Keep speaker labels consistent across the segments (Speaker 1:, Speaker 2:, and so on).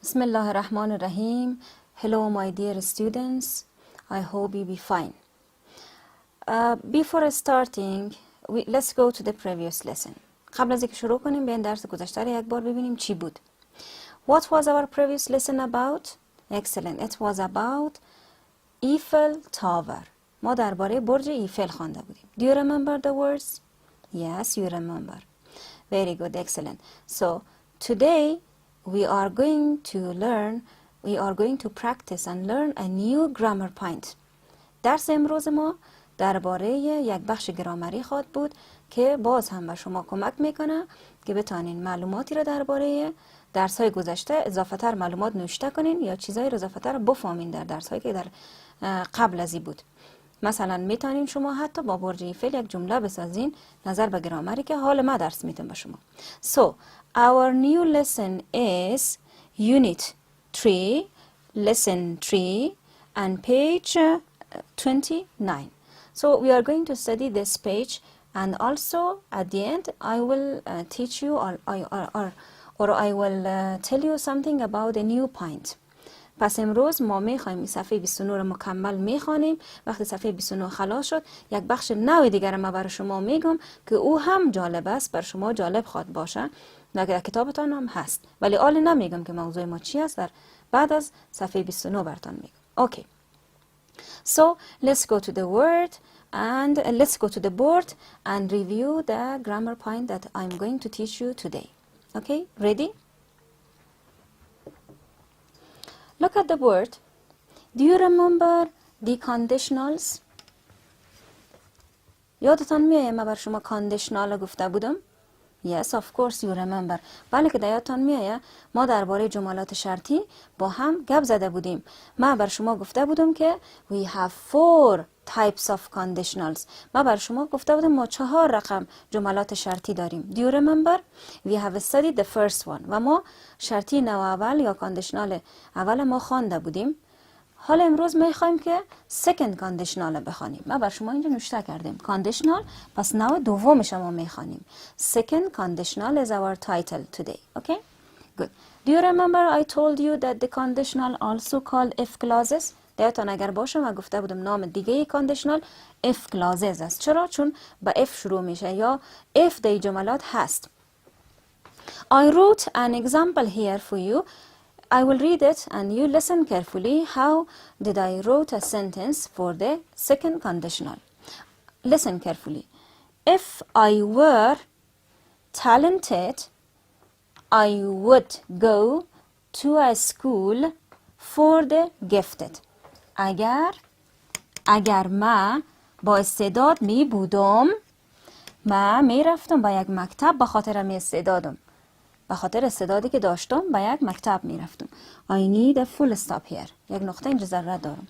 Speaker 1: بسم الله الرحمن الرحیم. Hello my dear students, I hope you be fine. Before starting, let's go to the previous lesson. قبل از اینکه شروع کنیم بیاین درس گذشته رو یک بار ببینیم چی بود. What was our previous lesson about? Excellent. It was about Eiffel Tower. ما درباره برج ایفل خوانده بودیم. Do you remember the words? Yes, you remember. Very good, excellent. So today we are going to practice and learn a new grammar point. درس امروز ما درباره یک بخش گرامری خواهد بود که باز هم به شما کمک میکنه که بتانین معلوماتی را درباره درس های گذشته اضافه تر معلومات نوشته کنین یا چیزایی را اضافه تر بفهمین در درس هایی که در قبل ازی بود. مثلا میتونین شما حتی با برج ایفل یک جمله بسازین نظر به گرامری که حال ما درس میتونم به شما. So our new lesson is unit 3, lesson 3 and page 29. So we are going to study this page, and also at the end I will teach you or I will tell you something about a new point. پس امروز ما میخوایم صفحه 29 رو مکمل میخوانیم. وقتی صفحه 29 خلاص شد یک بخش نوع دیگر ما برای شما میگم که او هم جالب است، بر شما جالب خواد باشه، در کتابتان هم هست، ولی حالا نمیگم که موضوع ما چی است، در بعد از صفحه 29 براتون میگم. Okay. So let's go to the board and review the grammar point that I'm going to teach you today. Okay, ready? Look at the board. Do you remember the conditionals? یادتان میاد من بر شما کاندیشنال گفته بودم؟ Yes, of course you remember. بله که یادتان میاد ما درباره جملات شرطی با هم گپ زده بودیم. من بر شما گفته بودم که we have 4 types of conditionals. من بر شما گفته بودم ما 4 رقم جملات شرطی داریم. Do you remember? We have studied the first one. و ما شرطی نوع اول یا کاندیشنال اول ما خوانده بودیم. حالا امروز میخوایم که second conditional بخوانیم. من بر شما اینجا نوشته کردیم conditional، پس نوع دومش ما میخوانیم. Second conditional is our title today. Okay? Good. Do you remember I told you that the conditional also called if clauses? یادتان اگر باشه من گفته بودم نام دیگه conditional if clauses است. چرا؟ چون با if شروع میشه یا if در جملات هست. I wrote an example here for you. I will read it and you listen carefully. How did I wrote a sentence for the second conditional? Listen carefully. If I were talented, I would go to a school for the gifted. اگر ما با استعداد می بودم، ما می رفتم با یک مکتب به خاطر می استعدادم. به خاطر استعدادی که داشتم با یک مکتب می رفتم. I need a full stop here. یک نقطه اینجا ضرورت دارم.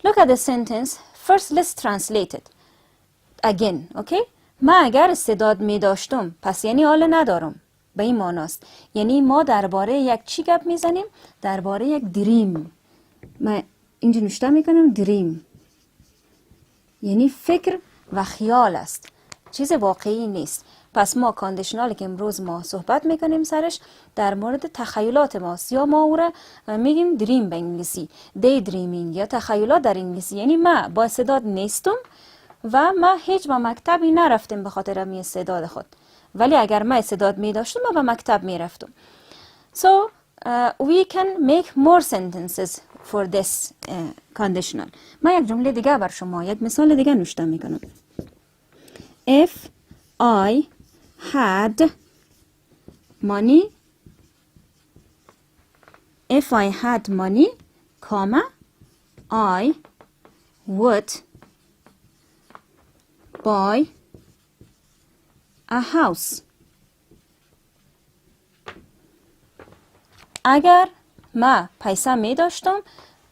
Speaker 1: Look at the sentence. First let's translate it again. Okay? ما اگر استعداد می داشتم پس یعنی حالا ندارم. به این معناست. یعنی ما درباره یک چی گپ می زنیم؟ درباره یک دریم. ما اینجا نوشته می کنم دریم. یعنی فکر و خیال است. چیز واقعی نیست. پس ما کاندیشنالی که امروز ما صحبت میکنیم سرش در مورد تخیلات ماست، یا ما او را میگیم دریم به انگلیسی، دی دریمینگ یا تخیلات در انگلیسی. یعنی ما با استعداد نیستم و ما هیچ با مکتبی نرفتیم به خاطر می استعداد خود، ولی اگر ما استعداد می داشتم ما به مکتب می رفتم. So we can make more sentences for this conditional. ما یک جمله دیگه بر شما، یک مثال دیگه نوشته میکنم. If I had money, comma, I would buy a house. اگر ما پیسه می داشتم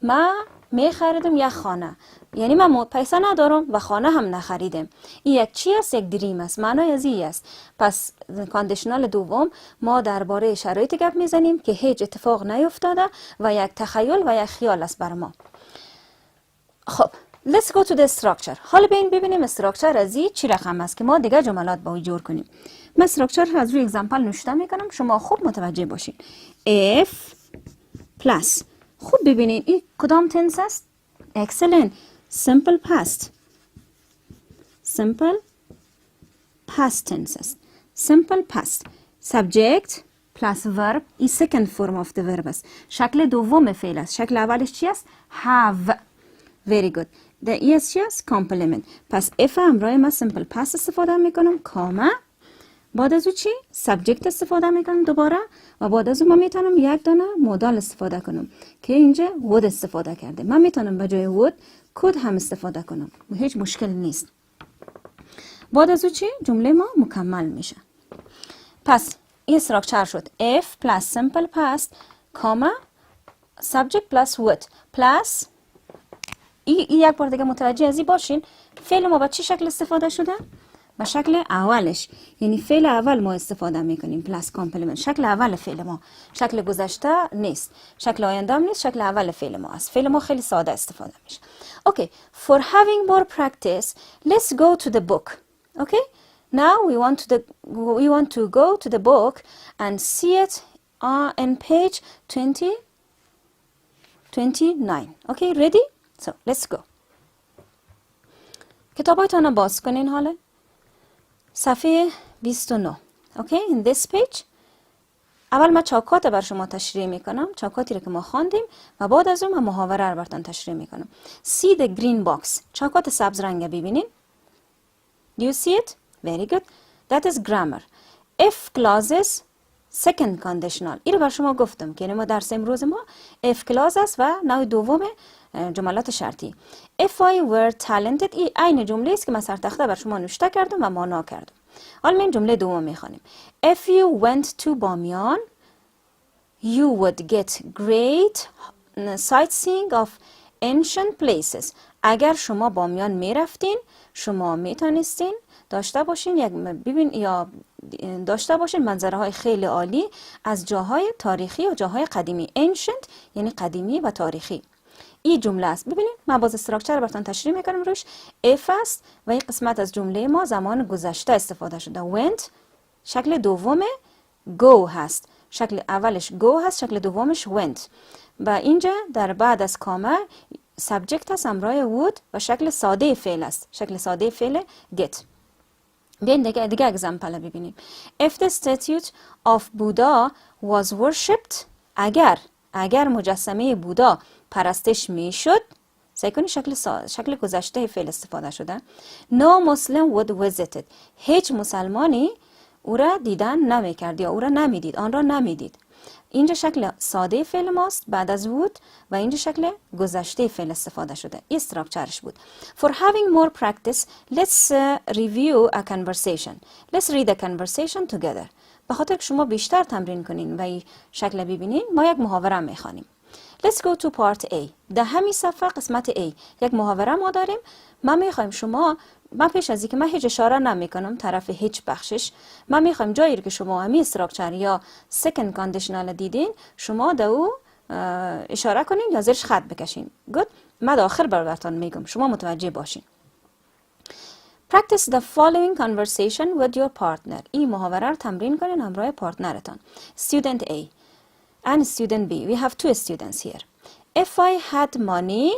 Speaker 1: ما می خریدم یک خانه. یعنی من پیسه ندارم و خانه هم نخریدم. این یک چی است؟ یک دریم است. معنای از این است. پس کاندیشنال دوم ما درباره شرایط گپ میزنیم که هیچ اتفاق نیفتاده و یک تخیل و یک خیال است بر ما. خب let's go to the structure. حالا ببینیم استراکچر از این چی رقم است که ما دیگه جملات با جور کنیم. من استراکچر از روی اگزامپل نوشته میکنم، شما خوب متوجه باشید. If plus. خوب ببینید این کدام تنس است؟ excellent. simple past. simple past tense است. simple past. subject plus verb این second form of the verb است. شکل دوم فعل است. شکل اولش چی است؟ have. very good. the es چی است؟ complement. پس if همراه ما simple past استفاده میکنم کاما، بعد از او چی؟ subject استفاده میکنم دوباره و بعد از او من میتونم یک دانه مودال استفاده کنم که اینجا would استفاده کرده. من میتونم به جای would could هم استفاده کنم، هیچ مشکل نیست. بعد از او چی؟ جمله ما مکمل میشه. پس این استراکچر شد if plus simple past کاما subject plus would plus این یک بار دیگه متوجه ازی باشین فعل ما با چه شکل استفاده شده؟ به شکل اولش، یعنی فعل اول ما استفاده میکنیم پلاس کامپلمنت. شکل اول فعل ما، شکل گذشته نیست، شکل آینده هم نیست، شکل اول فعل ما است. فعل ما خیلی ساده استفاده میشه. Okay, for having more practice, let's go to the book. Okay, now we want to go to the book and see it on page 29. Okay, ready? So let's go. کتابایتان باز کنین حالا. صفحه 29. Okay, in this page. اول ما چاکات بر شما تشریح میکنم، چاکاتی رو که ما خواندیم و بعد از اون من محاوره رو براتون تشریح میکنم. See the green box. چاکات سبز رنگ ببینین. Do you see it? Very good. That is grammar. If clauses second conditional. این رو بر شما گفتم که ما درس امروز ما if clause است و نوع دوم جملات شرطی. If I were talented این عین جمله است که من سر تخته بر شما نوشته کردم و مانا کردم. حالا من جمله دوم میخوانیم. If you went to بامیان you would get great sightseeing of ancient places. اگر شما بامیان میرفتین شما میتونستین داشته باشین منظره های خیلی عالی از جاهای تاریخی و جاهای قدیمی. ancient یعنی قدیمی و تاریخی. این جمله است. ببینید من باز استراکچر رو براتون تشریح میکنم روش. if است و این قسمت از جمله ما زمان گذشته استفاده شده. went شکل دوم go هست. شکل اولش go هست، شکل دومش went. و اینجا در بعد از کاما subject هست همراه would و شکل ساده فعل است. شکل ساده فعل get. بیاین دیگه اگزمپل ببینیم. If the statue of Buddha was worshipped اگر مجسمه بودا پرستش میشد، سعی کنید شکل گذشته فعل استفاده شده. No Muslim would visit it. هیچ مسلمانی او را دیدن نمیکرد یا او را نمیدید، آن را نمیدید. اینجا شکل ساده فعل ماست بعد از would و اینجا شکل گذشته فعل استفاده شده. این استراکچرش بود. For having more practice, let's review a conversation. Let's read a conversation together. به خاطر که شما بیشتر تمرین کنین و این شکل ببینین ما یک محاوره میخوانیم. Let's go to part A. در همین صفحه قسمت A یک محاوره ما داریم. من میخوایم من پیش از اینکه من هیچ اشاره نمیکنم طرف هیچ بخشش، من میخوایم جایی که شما همین استراکچر یا second conditional دیدین شما در او اشاره کنین یا زیرش خط بکشین. Good. من در آخر براتون میگم شما متوجه باشین. Practice the following conversation with your partner. این محاوره رو تمرین کنین همراه پارتنرتان. Student A and student B. We have two students here. If I had money,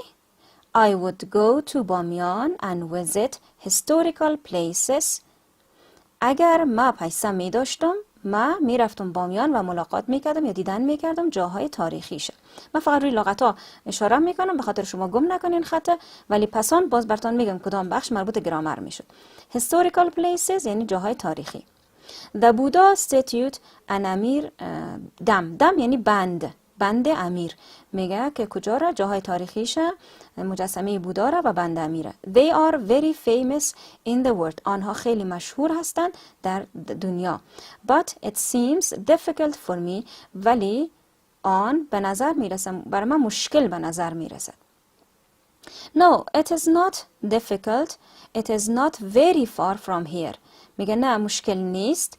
Speaker 1: I would go to بامیان and visit historical places. اگر ما پیسه می داشتم ما می رفتم بامیان و ملاقات می کردم یا دیدن می کردم جاهای تاریخیشه. من فقط روی لغت ها اشاره می کنم به خاطر شما گم نکنین خطه، ولی پسان باز براتون میگم کدام بخش مربوط گرامر می شد. Historical places یعنی جاهای تاریخی. The Buddha statue an امیر دم یعنی بند امیر. میگه که کجا را؟ جاهای تاریخیشه، مجسمه بودا را و بند امیره. They are very famous in the world. آنها خیلی مشهور هستند در دنیا. But it seems difficult for me. ولی آن به نظر میرسه برای من مشکل به نظر میرسد. No, it is not difficult. It is not very far from here. میگه نه مشکل نیست،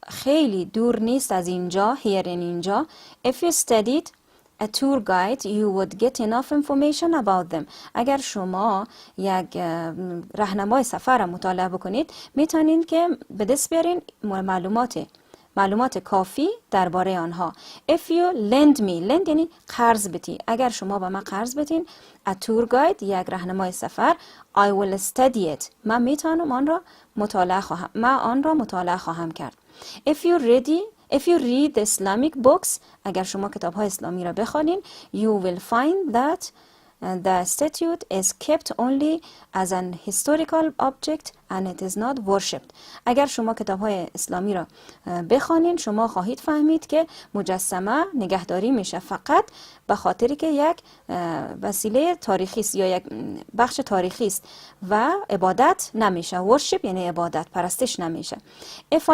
Speaker 1: خیلی دور نیست از اینجا. here in اینجا. If you studied a tour guide you would get enough information about them. اگر شما یک راهنمای سفر مطالعه بکنید میتونید که به دست بیارین معلومات معلومات کافی درباره آنها. If you lend me, lend یعنی قرض بدی. اگر شما به من قرض بدین. A tour guide یک راهنمای سفر. I will study it. من میتونم آن را مطالعه خواهم کرد. If you read the Islamic books, اگر شما کتاب های اسلامی را بخوانید, you will find that the statue is kept only as an historical object and it is not worshipped. اگر شما کتاب های اسلامی را بخوانید شما خواهید فهمید که مجسمه نگهداری میشه فقط به خاطری که یک وسیله تاریخی است یا یک بخش تاریخی است و عبادت نمیشه. worship یعنی عبادت، پرستش نمیشه. If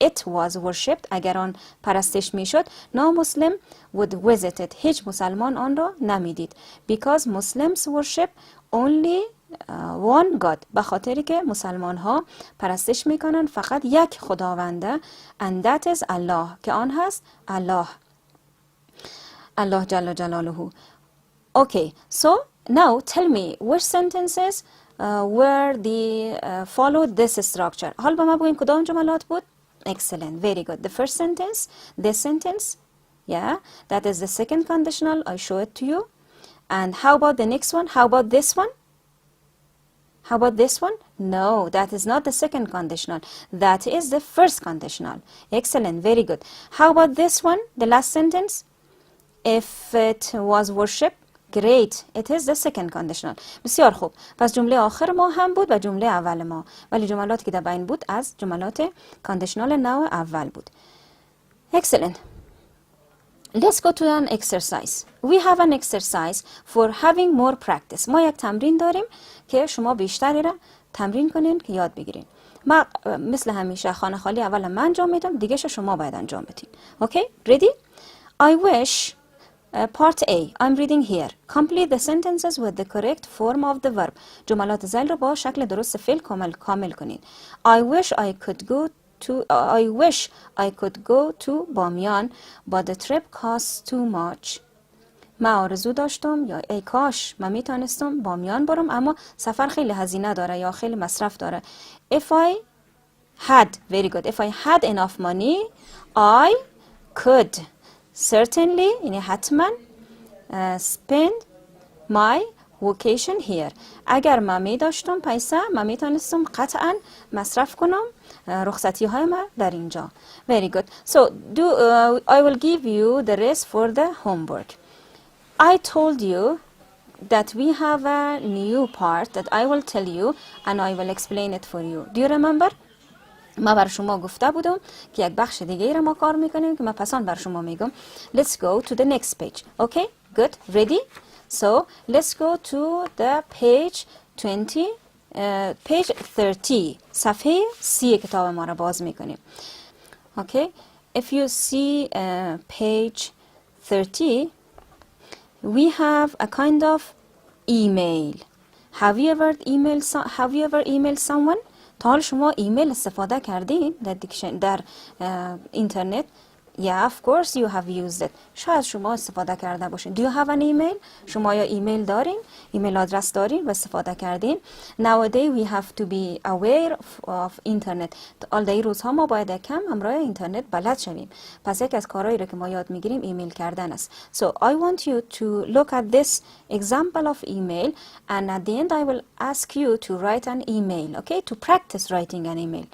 Speaker 1: it was worshipped, اگر آن پرستش میشد, no Muslim would visit it. هیچ مسلمان آن را نمیدید. Because Muslims worship only one God. به خاطری که مسلمان ها پرستش میکنن فقط یک خداونده. And that is Allah. که آن هست الله جل جلاله. Okay, so now tell me which sentences where they followed this structure. حال با ما بگوین کدام جملات بود؟ Excellent, very good. The first sentence, this sentence, yeah, that is the second conditional. I show it to you. And how about the next one? How about this one? How about this one? No, that is not the second conditional. That is the first conditional. Excellent, very good. How about this one? The last sentence? If it was worship, great. It is the second conditional. بسیار خوب. پس جمله آخر ما هم بود و جمله اول ما. ولی جملاتی که در بین بود از جملات conditional نوع اول بود. Excellent. Let's go to an exercise. We have an exercise for having more practice. ما یک تمرین داریم که شما بیشتری را تمرین کنین که یاد بگیرین. ما مثل همیشه خانه خالی اول من انجام میدم، دیگه شما باید انجام بدین. Okay? Ready? I wish part A. I'm reading here. Complete the sentences with the correct form of the verb. جملات زیل رو با شکل درست فعل کامل کنید. I wish I could go to بامیان but the trip costs too much. من آرزو داشتم یا ای کاش من میتونستم بامیان برم اما سفر خیلی هزینه داره یا خیلی مصرف داره. If I had, very good. If I had enough money, I could certainly, یعنی حتما spend my vacation here. اگر من می داشتم پیسه من می تونستم قطعا مصرف کنم رخصتی های من در اینجا. Very good. So I will give you the rest for the homework. I told you that we have a new part that I will tell you and I will explain it for you. Do you remember? ما بر شما گفته بودم که یک بخش دیگه را ما کار میکنیم که من پسان بر شما میگم. Let's go to the next page. Okay? Good. Ready? So let's go to the page 30. صفحه 30 کتاب ما را باز میکنیم. Okay? If you see page 30, we have a kind of email. Have you ever emailed someone? تا حال شما ایمیل استفاده کردین در اینترنت؟ Yeah, of course you have used it. شاید شما استفاده کرده باشین. Do you have an email? شما یا ایمیل دارین؟ ایمیل آدرس دارین و استفاده کردین؟ Nowadays we have to be aware of internet. در این روزها ما باید کم همراه اینترنت بلد شویم. پس یک از کارهایی را که ما یاد میگیریم ایمیل کردن است. So I want you to look at this example of email and at the end I will ask you to write an email, okay? To practice writing an email.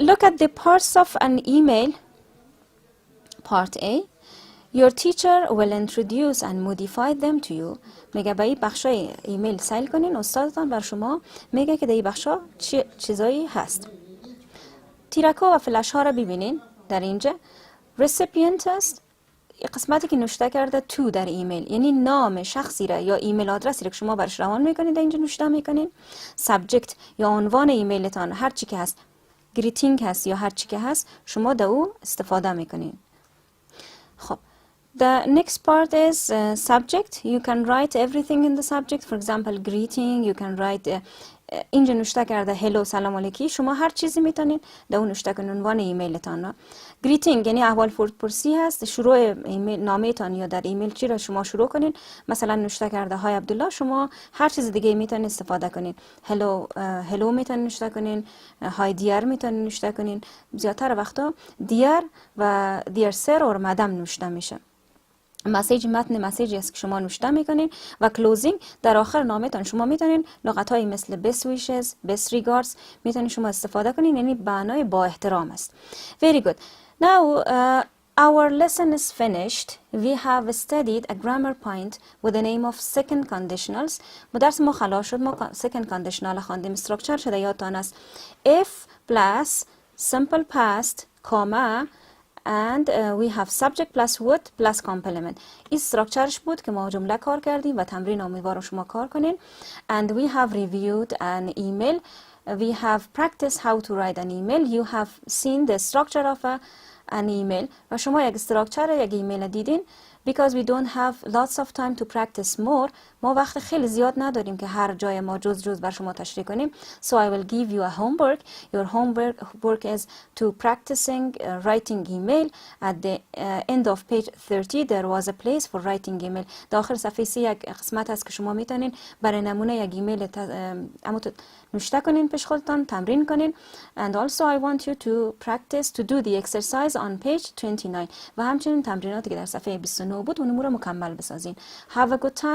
Speaker 1: Look at the parts of an email. Part A. Your teacher will introduce and modify them to you. میگه به این بخشای ایمیل سیل کنین استادتان بر شما میگه که در این بخشا چیزایی هست. تیرک‌ها و فلش ها را ببینین در اینجا. recipient است قسمتی که نوشته کرده تو در ایمیل، یعنی نام شخصی را یا ایمیل آدرسی را که شما برش روان میکنید در اینجا نوشته میکنین. subject یا عنوان ایمیلتان هر چی که هست، greeting هست یا هر چی که هست شما در او استفاده میکنین. خب the next part is subject. You can write everything in the subject. For example, greeting. You can write اینجا نوشته کرده hello سلام علیکی. شما هر چیزی میتونید در اون نوشته کنید عنوان ایمیلتان را. گریتینگ یعنی احوال پرسی هست. شروع ایمیل نامه‌تان یا در ایمیل چی را شما شروع کنین. مثلا نوشته کرده های عبدالله، شما هر چیز دیگه میتونید استفاده کنین. هلو میتونید نوشته کنین، های دیار میتونید نوشته کنین. زیادتر وقتا دیار و دیار سر اور مدام نوشته میشه. متن مسیجی است که شما نوشته میکنین. و کلوزینگ در آخر نامتان شما میتونین لغت های مثل best wishes, best regards میتونین شما استفاده کنین، یعنی معنای با احترام است. Very good. Now our lesson is finished. We have studied a grammar point with the name of second conditionals. درس ما خلاص شد. ما second conditional خواندیم. استراکچر شده یادتان است if plus simple past comma and we have subject plus would plus complement. این استراکچرش بود که ما جمله کار کردیم و تمرین امیدوارم شما کار کنین. And we have reviewed an email. We have practiced how to write an email. You have seen the structure of an email. و شما یک استراکچر یک ایمیل دیدین. Because we don't have lots of time to practice more. ما وقت خیلی زیاد نداریم که هر جای ما جز بر شما تشریح کنیم. So I will give you a homework. Your homework is to practicing writing email. At the end of page 30 there was a place for writing email. داخل صفحه 3 یک قسمت هست که شما میتونین برای نمونه یک ایمیل نوشته کنین، پیش خودتان تمرین کنین. And also I want you to practice to do the exercise on page 29. و همچنین تمریناتی که در صفحه 29 بود اون رو مکمل بسازین. Have a good time.